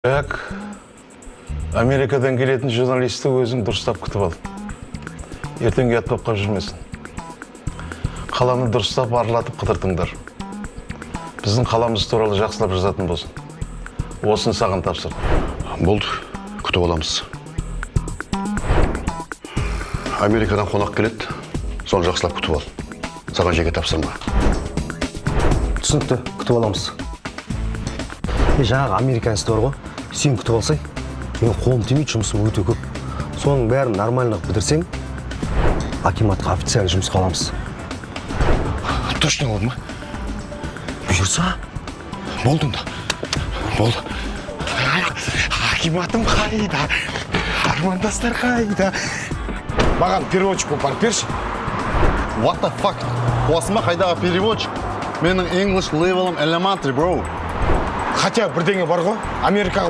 Бірақ Америкадан келетін журналисті өзің дұрыстап күтіп ал. Ертең ұят болып қалып жүрмесін. Қаланы дұрыстап аралатып қыдыртыңдар. Біздің қаламыз туралы жақсылап жазатын болсын. Осын саған тапсыр. Болды, күтіп аламыз. Америкадан қонақ келеді, соны жақсылап күтіп ал. Саған жеке тапсырма. Түсінікті, күтіп аламыз. Жаңағы американецті бар ғой, сен күтіп алсай, мен қолым тимейді, жұмысым өте көп. Соның бәрін нормально бітірсең, акиматқа официально жұмысқа аламыз. Точно болды ма? Бұйырса? Болды онда. Болды. Акиматым қайда? Армандастар қайда? Маған переводчик болып барып берші. What the fuck? Қуасыма қайдағы переводчик? Менің English level'ым elementary, bro. Хотя бірдеңе бар ғой, Америкаға